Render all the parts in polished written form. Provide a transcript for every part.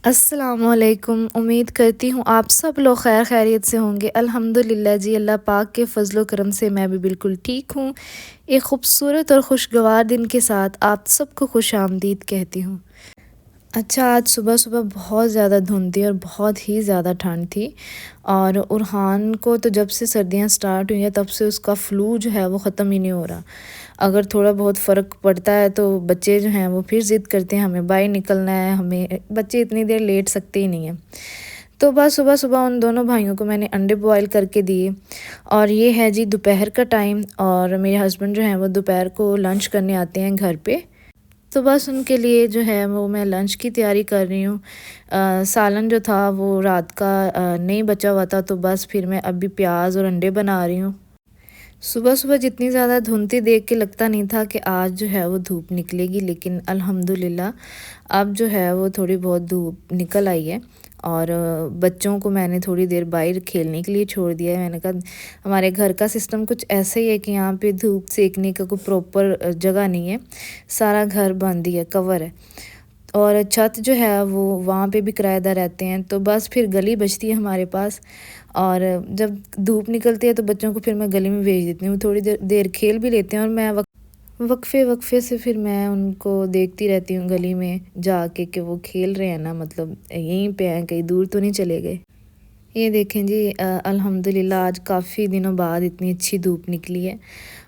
السلام علیکم، امید کرتی ہوں آپ سب لوگ خیر خیریت سے ہوں گے۔ الحمدللہ جی، اللہ پاک کے فضل و کرم سے میں بھی بالکل ٹھیک ہوں۔ ایک خوبصورت اور خوشگوار دن کے ساتھ آپ سب کو خوش آمدید کہتی ہوں۔ اچھا، آج صبح صبح بہت زیادہ دھند تھی اور بہت ہی زیادہ ٹھنڈ تھی، اور ارحان کو تو جب سے سردیاں سٹارٹ ہوئی ہیں تب سے اس کا فلو جو ہے وہ ختم ہی نہیں ہو رہا۔ اگر تھوڑا بہت فرق پڑتا ہے تو بچے جو ہیں وہ پھر ضد کرتے ہیں ہمیں باہر نکلنا ہے، ہمیں بچے اتنی دیر لیٹ سکتے ہی نہیں ہیں۔ تو بس صبح صبح ان دونوں بھائیوں کو میں نے انڈے بوائل کر کے دیے، اور یہ ہے جی دوپہر کا ٹائم، اور میرے ہسبینڈ جو ہیں وہ دوپہر کو لنچ کرنے آتے ہیں گھر پہ، تو بس ان کے لیے جو ہے وہ میں لنچ کی تیاری کر رہی ہوں۔ سالن جو تھا وہ رات کا نہیں بچا ہوا تھا، تو بس پھر میں ابھی پیاز اور انڈے بنا رہی ہوں۔ صبح صبح جتنی زیادہ دھند تھی دیکھ کے لگتا نہیں تھا کہ آج جو ہے وہ دھوپ نکلے گی، لیکن الحمدللہ اب جو ہے وہ تھوڑی بہت دھوپ نکل آئی ہے، اور بچوں کو میں نے تھوڑی دیر باہر کھیلنے کے لیے چھوڑ دیا ہے۔ میں نے کہا ہمارے گھر کا سسٹم کچھ ایسا ہی ہے کہ یہاں پہ دھوپ سیکنے کا کوئی پراپر جگہ نہیں ہے، سارا گھر بند ہی ہے، کور ہے، اور چھت جو ہے وہ وہاں پہ بھی کرایہ دار رہتے ہیں، تو بس پھر گلی بچتی ہے ہمارے پاس، اور جب دھوپ نکلتی ہے تو بچوں کو پھر میں گلی میں بھیج دیتی ہوں، تھوڑی دیر کھیل بھی لیتے ہیں، اور میں وقفے سے پھر میں ان کو دیکھتی رہتی ہوں گلی میں جا کے کہ وہ کھیل رہے ہیں نا، مطلب یہیں پہ ہیں، کہیں دور تو نہیں چلے گئے۔ یہ دیکھیں جی، الحمدللہ آج کافی دنوں بعد اتنی اچھی دھوپ نکلی ہے،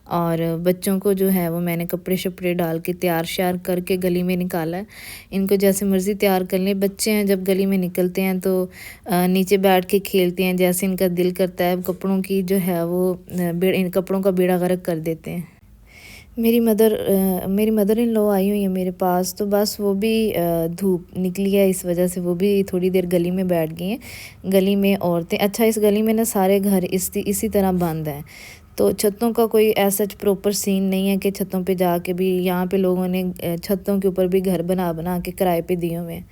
اور بچوں کو جو ہے وہ میں نے کپڑے شپڑے ڈال کے تیار شیار کر کے گلی میں نکالا ہے۔ ان کو جیسے مرضی تیار کر لیں، بچے ہیں جب گلی میں نکلتے ہیں تو نیچے بیٹھ کے کھیلتے ہیں، جیسے ان کا دل کرتا ہے، کپڑوں کی جو ہے وہ ان کپڑوں کا بیڑا غرق کر دیتے ہیں۔ میری مدر ان لو آئی ہوئی ہیں میرے پاس، تو بس وہ بھی دھوپ نکلی ہے اس وجہ سے وہ بھی تھوڑی دیر گلی میں بیٹھ گئی ہیں۔ گلی میں عورتیں، اچھا اس گلی میں نا سارے گھر اسی طرح بند ہیں، تو چھتوں کا کوئی ایسا پراپر سین نہیں ہے کہ چھتوں پہ جا کے بھی، یہاں پہ لوگوں نے چھتوں کے اوپر بھی گھر بنا کے کرائے پہ دیے ہوئے ہیں،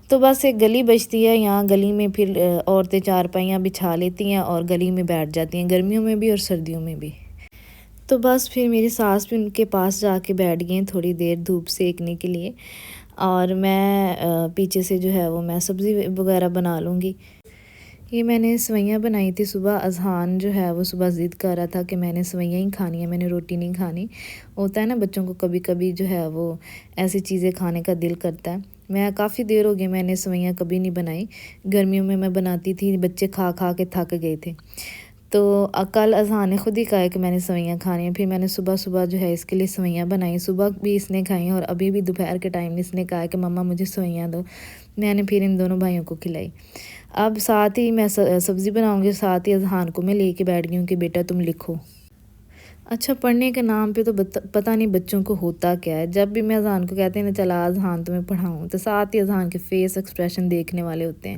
تو بس ایک گلی بچتی ہے یہاں، گلی میں پھر عورتیں چارپائیاں بچھا لیتی ہیں اور گلی میں بیٹھ جاتی ہیں، گرمیوں میں بھی اور سردیوں میں بھی۔ تو بس پھر میری ساس بھی ان کے پاس جا کے بیٹھ گئی ہیں تھوڑی دیر دھوپ سیکنے کے لیے، اور میں پیچھے سے جو ہے وہ میں سبزی وغیرہ بنا لوں گی۔ یہ میں نے سویاں بنائی تھی صبح، اذہان جو ہے وہ صبح ضد کر رہا تھا کہ میں نے سویاں ہی کھانی ہیں، میں نے روٹی نہیں کھانی، ہوتا ہے نا بچوں کو کبھی کبھی جو ہے وہ ایسی چیزیں کھانے کا دل کرتا ہے۔ میں کافی دیر ہو گئی میں نے سویاں کبھی نہیں بنائی، گرمیوں میں بناتی تھی، بچے کھا کھا کے تھک گئے تھے، تو کل اذہان نے خود ہی کہا کہ میں نے سویاں کھانی ہیں، پھر میں نے صبح صبح جو ہے اس کے لیے سویاں بنائی، صبح بھی اس نے کھائیں اور ابھی بھی دوپہر کے ٹائم اس نے کہا کہ مما مجھے سویاں دو، میں نے پھر ان دونوں بھائیوں کو کھلائی۔ اب ساتھ ہی میں سبزی بناؤں گی، ساتھ ہی اذہان کو میں لے کے بیٹھ گئی ہوں کہ بیٹا تم لکھو۔ اچھا، پڑھنے کے نام پہ تو پتہ نہیں بچوں کو ہوتا کیا ہے، جب بھی میں اذہان کو کہتے ہیں نا چلا اذہان تمہیں پڑھاؤں، تو ساتھ ہی اذہان کے فیس ایکسپریشن دیکھنے والے ہوتے ہیں،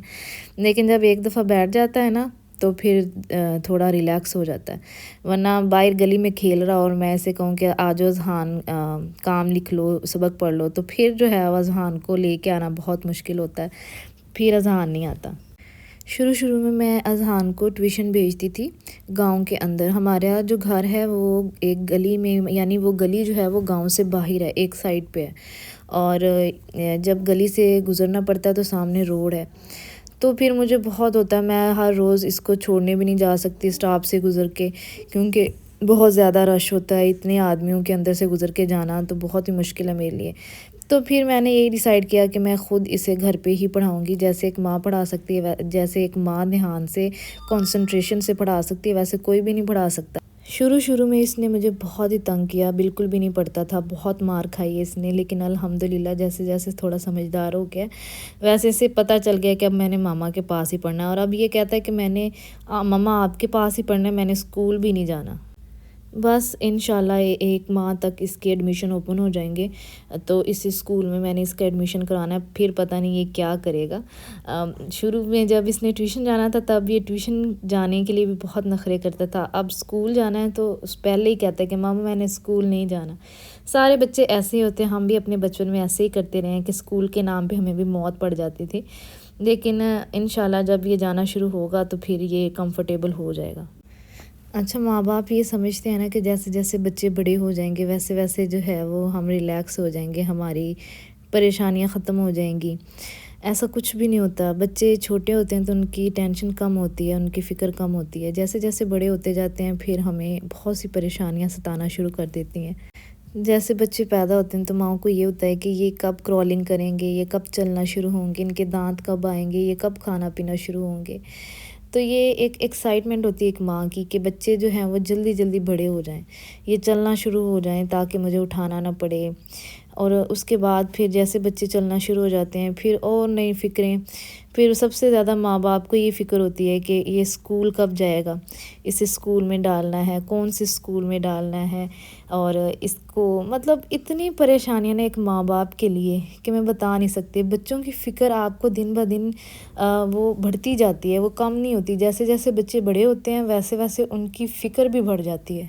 لیکن جب ایک دفعہ بیٹھ جاتا ہے نا تو پھر تھوڑا ریلیکس ہو جاتا ہے، ورنہ باہر گلی میں کھیل رہا اور میں ایسے کہوں کہ آجو اذہان کام لکھ لو، سبق پڑھ لو، تو پھر جو ہے اذہان کو لے کے آنا بہت مشکل ہوتا ہے، پھر اذہان نہیں آتا۔ شروع میں اذہان کو ٹیوشن بھیجتی تھی گاؤں کے اندر، ہمارا جو گھر ہے وہ ایک گلی میں، یعنی وہ گلی جو ہے وہ گاؤں سے باہر ہے، ایک سائڈ پہ ہے، اور جب گلی سے گزرنا پڑتا ہے تو سامنے روڈ ہے، تو پھر مجھے بہت ہوتا ہے، میں ہر روز اس کو چھوڑنے بھی نہیں جا سکتی اسٹاپ سے گزر کے، کیونکہ بہت زیادہ رش ہوتا ہے، اتنے آدمیوں کے اندر سے گزر کے جانا تو بہت ہی مشکل ہے میرے لیے، تو پھر میں نے یہی ڈیسائیڈ کیا کہ میں خود اسے گھر پہ ہی پڑھاؤں گی، جیسے ایک ماں پڑھا سکتی ہے، جیسے ایک ماں دھیان سے کنسنٹریشن سے پڑھا سکتی ہے، ویسے کوئی بھی نہیں پڑھا سکتا۔ شروع میں اس نے مجھے بہت ہی تنگ کیا، بالکل بھی نہیں پڑھتا تھا، بہت مار کھائی ہے اس نے، لیکن الحمدللہ جیسے تھوڑا سمجھدار ہو گیا، ویسے سے پتہ چل گیا کہ اب میں نے ماما کے پاس ہی پڑھنا ہے، اور اب یہ کہتا ہے کہ میں نے ماما آپ کے پاس ہی پڑھنا ہے، میں نے اسکول بھی نہیں جانا۔ بس انشاءاللہ ایک ماہ تک اس کے ایڈمیشن اوپن ہو جائیں گے، تو اس اسکول میں نے اس کا ایڈمیشن کرانا ہے، پھر پتہ نہیں یہ کیا کرے گا۔ شروع میں جب اس نے ٹیوشن جانا تھا تب یہ ٹیوشن جانے کے لیے بھی بہت نخرے کرتا تھا، اب اسکول جانا ہے تو پہلے ہی کہتا ہے کہ ماما میں نے اسکول نہیں جانا۔ سارے بچے ایسے ہی ہوتے ہیں، ہم بھی اپنے بچپن میں ایسے ہی کرتے رہے ہیں کہ اسکول کے نام پہ ہمیں بھی موت پڑ جاتی تھی، لیکن انشاءاللہ جب یہ جانا شروع ہوگا تو پھر یہ کمفرٹیبل ہو جائے گا۔ اچھا، ماں باپ یہ سمجھتے ہیں نا کہ جیسے جیسے بچے بڑے ہو جائیں گے ویسے جو ہے وہ ہم ریلیکس ہو جائیں گے، ہماری پریشانیاں ختم ہو جائیں گی، ایسا کچھ بھی نہیں ہوتا۔ بچے چھوٹے ہوتے ہیں تو ان کی ٹینشن کم ہوتی ہے، ان کی فکر کم ہوتی ہے۔ جیسے جیسے بڑے ہوتے جاتے ہیں پھر ہمیں بہت سی پریشانیاں ستانا شروع کر دیتی ہیں۔ جیسے بچے پیدا ہوتے ہیں تو ماؤں کو یہ ہوتا ہے کہ یہ کب کرالنگ کریں گے، یہ کب چلنا شروع ہوں گے، ان کے دانت کب آئیں گے، یہ کب کھانا پینا شروع ہوں گے۔ تو یہ ایک ایکسائٹمنٹ ہوتی ہے ایک ماں کی کہ بچے جو ہیں وہ جلدی جلدی بڑے ہو جائیں، یہ چلنا شروع ہو جائیں تاکہ مجھے اٹھانا نہ پڑے۔ اور اس کے بعد پھر جیسے بچے چلنا شروع ہو جاتے ہیں پھر اور نئی فکریں، پھر سب سے زیادہ ماں باپ کو یہ فکر ہوتی ہے کہ یہ اسکول کب جائے گا، اسے اسکول میں ڈالنا ہے، کون سے اسکول میں ڈالنا ہے، اور اس کو مطلب اتنی پریشانیاں نا ایک ماں باپ کے لیے کہ میں بتا نہیں سکتی۔ بچوں کی فکر آپ کو دن بہ دن وہ بڑھتی جاتی ہے، وہ کم نہیں ہوتی۔ جیسے جیسے بچے بڑے ہوتے ہیں ویسے ویسے ان کی فکر بھی بڑھ جاتی ہے۔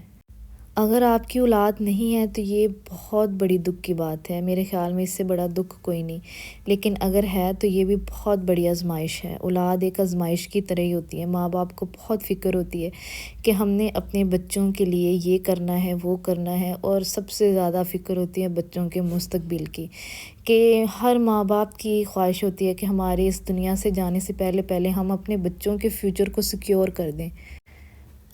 اگر آپ کی اولاد نہیں ہے تو یہ بہت بڑی دکھ کی بات ہے، میرے خیال میں اس سے بڑا دکھ کوئی نہیں، لیکن اگر ہے تو یہ بھی بہت بڑی آزمائش ہے۔ اولاد ایک آزمائش کی طرح ہی ہوتی ہے۔ ماں باپ کو بہت فکر ہوتی ہے کہ ہم نے اپنے بچوں کے لیے یہ کرنا ہے، وہ کرنا ہے، اور سب سے زیادہ فکر ہوتی ہے بچوں کے مستقبل کی، کہ ہر ماں باپ کی خواہش ہوتی ہے کہ ہمارے اس دنیا سے جانے سے پہلے پہلے ہم اپنے بچوں کے فیوچر کو سیکیور کر دیں۔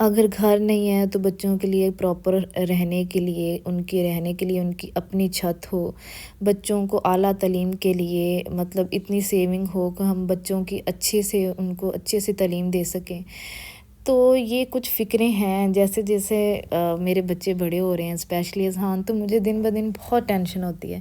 اگر گھر نہیں ہے تو بچوں کے لیے پراپر رہنے کے لیے، ان کے رہنے کے لیے ان کی اپنی چھت ہو، بچوں کو اعلیٰ تعلیم کے لیے مطلب اتنی سیونگ ہو کہ ہم بچوں کی اچھے سے ان کو اچھے سے تعلیم دے سکیں۔ تو یہ کچھ فکریں ہیں۔ جیسے جیسے میرے بچے بڑے ہو رہے ہیں اسپیشلی اذہان، تو مجھے دن بہ دن بہت ٹینشن ہوتی ہے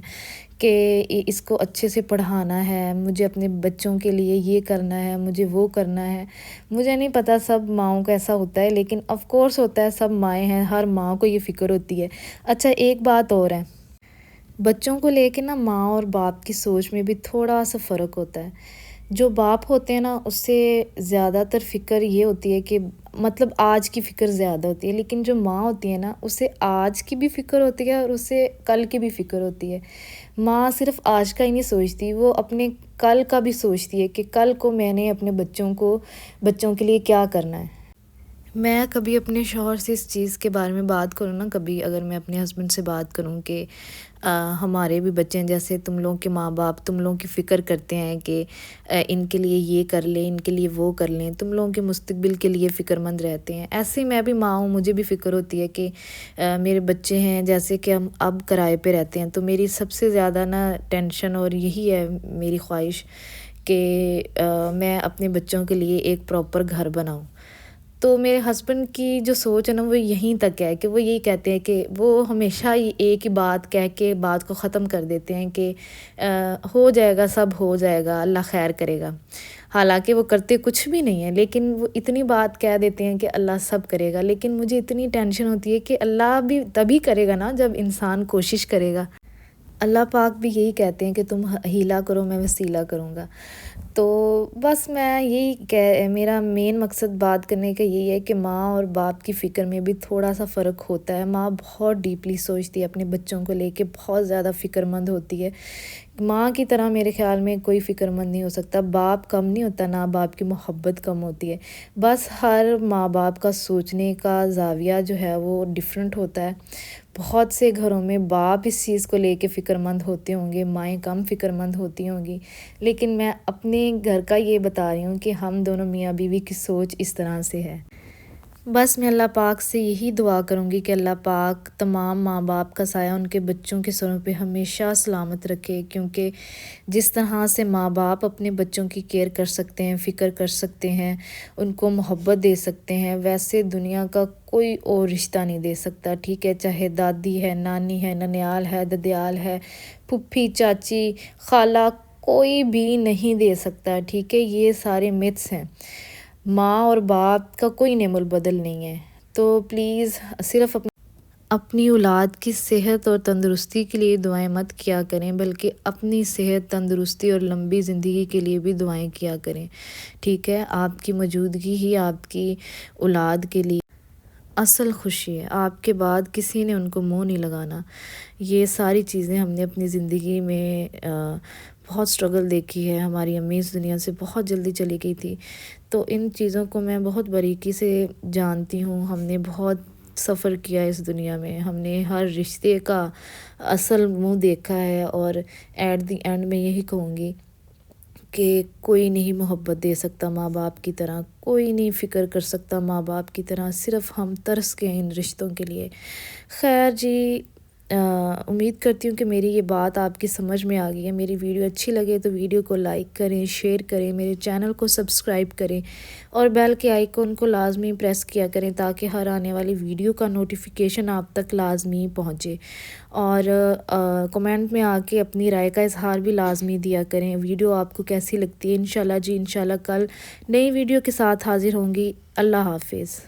کہ اس کو اچھے سے پڑھانا ہے، مجھے اپنے بچوں کے لیے یہ کرنا ہے، مجھے وہ کرنا ہے۔ مجھے نہیں پتہ سب ماؤں کا ایسا ہوتا ہے، لیکن آف کورس ہوتا ہے، سب مائیں ہیں، ہر ماں کو یہ فکر ہوتی ہے۔ اچھا ایک بات اور ہے، بچوں کو لے کے نا ماں اور باپ کی سوچ میں بھی تھوڑا سا فرق ہوتا ہے۔ جو باپ ہوتے ہیں نا اس سے زیادہ تر فکر یہ ہوتی ہے کہ مطلب آج کی فکر زیادہ ہوتی ہے، لیکن جو ماں ہوتی ہے نا اسے آج کی بھی فکر ہوتی ہے اور اسے کل کی بھی فکر ہوتی ہے۔ ماں صرف آج کا ہی نہیں سوچتی، وہ اپنے کل کا بھی سوچتی ہے کہ کل کو میں نے اپنے بچوں کے لیے کیا کرنا ہے۔ میں کبھی اپنے شوہر سے اس چیز کے بارے میں بات کروں نا، کبھی اگر میں اپنے ہسبینڈ سے بات کروں کہ ہمارے بھی بچے ہیں، جیسے تم لوگوں کے ماں باپ تم لوگوں کی فکر کرتے ہیں کہ ان کے لیے یہ کر لیں، ان کے لیے وہ کر لیں، تم لوگوں کے مستقبل کے لیے فکر مند رہتے ہیں، ایسے ہی میں بھی ماں ہوں، مجھے بھی فکر ہوتی ہے کہ میرے بچے ہیں، جیسے کہ ہم اب کرائے پہ رہتے ہیں، تو میری سب سے زیادہ نا ٹینشن اور یہی ہے میری خواہش کہ میں اپنے بچوں کے لیے ایک پراپر گھر بناؤں۔ تو میرے ہسبینڈ کی جو سوچ ہے نا وہ یہیں تک ہے کہ وہ یہی کہتے ہیں کہ وہ ہمیشہ ہی ایک ہی بات کہہ کے بات کو ختم کر دیتے ہیں کہ ہو جائے گا، سب ہو جائے گا، اللہ خیر کرے گا۔ حالانکہ وہ کرتے کچھ بھی نہیں ہے، لیکن وہ اتنی بات کہہ دیتے ہیں کہ اللہ سب کرے گا، لیکن مجھے اتنی ٹینشن ہوتی ہے کہ اللہ بھی تبھی کرے گا نا جب انسان کوشش کرے گا۔ اللہ پاک بھی یہی کہتے ہیں کہ تم ہیلا کرو میں وسیلہ کروں گا۔ تو بس میں میرا مین مقصد بات کرنے کا یہی ہے کہ ماں اور باپ کی فکر میں بھی تھوڑا سا فرق ہوتا ہے۔ ماں بہت ڈیپلی سوچتی ہے اپنے بچوں کو لے کے، بہت زیادہ فکر مند ہوتی ہے۔ ماں کی طرح میرے خیال میں کوئی فکر مند نہیں ہو سکتا۔ باپ کم نہیں ہوتا، نہ باپ کی محبت کم ہوتی ہے، بس ہر ماں باپ کا سوچنے کا زاویہ جو ہے وہ ڈیفرنٹ ہوتا ہے۔ بہت سے گھروں میں باپ اس چیز کو لے کے فکر مند ہوتے ہوں گے، مائیں کم فکر مند ہوتی ہوں گی، لیکن میں اپنے گھر کا یہ بتا رہی ہوں کہ ہم دونوں میاں بیوی کی سوچ اس طرح سے ہے۔ بس میں اللہ پاک سے یہی دعا کروں گی کہ اللہ پاک تمام ماں باپ کا سایہ ان کے بچوں کے سروں پہ ہمیشہ سلامت رکھے، کیونکہ جس طرح سے ماں باپ اپنے بچوں کی کیئر کر سکتے ہیں، فکر کر سکتے ہیں، ان کو محبت دے سکتے ہیں، ویسے دنیا کا کوئی اور رشتہ نہیں دے سکتا، ٹھیک ہے؟ چاہے دادی ہے، نانی ہے، ننیال ہے، ددیال ہے، پھپھی، چاچی، خالہ، کوئی بھی نہیں دے سکتا، ٹھیک ہے؟ یہ سارے متس ہیں۔ ماں اور باپ کا کوئی نعم البدل نہیں ہے۔ تو پلیز صرف اپنی اولاد کی صحت اور تندرستی کے لیے دعائیں مت کیا کریں، بلکہ اپنی صحت، تندرستی اور لمبی زندگی کے لیے بھی دعائیں کیا کریں، ٹھیک ہے؟ آپ کی موجودگی ہی آپ کی اولاد کے لیے اصل خوشی ہے، آپ کے بعد کسی نے ان کو منہ نہیں لگانا۔ یہ ساری چیزیں ہم نے اپنی زندگی میں بہت سٹرگل دیکھی ہے۔ ہماری امی اس دنیا سے بہت جلدی چلی گئی تھی، تو ان چیزوں کو میں بہت باریکی سے جانتی ہوں۔ ہم نے بہت سفر کیا اس دنیا میں، ہم نے ہر رشتے کا اصل منہ دیکھا ہے، اور ایٹ دی اینڈ میں یہی کہوں گی کہ کوئی نہیں محبت دے سکتا ماں باپ کی طرح، کوئی نہیں فکر کر سکتا ماں باپ کی طرح، صرف ہم ترس کے ہیں ان رشتوں کے لیے۔ خیر جی، امید کرتی ہوں کہ میری یہ بات آپ کی سمجھ میں آ گئی ہے۔ میری ویڈیو اچھی لگے تو ویڈیو کو لائک کریں، شیئر کریں، میرے چینل کو سبسکرائب کریں اور بیل کے آئیکن کو لازمی پریس کیا کریں تاکہ ہر آنے والی ویڈیو کا نوٹیفیکیشن آپ تک لازمی پہنچے۔ اور کمنٹ میں آ کے اپنی رائے کا اظہار بھی لازمی دیا کریں، ویڈیو آپ کو کیسی لگتی ہے۔ انشاءاللہ جی، انشاءاللہ کل نئی ویڈیو کے ساتھ حاضر ہوں گی۔ اللہ حافظ۔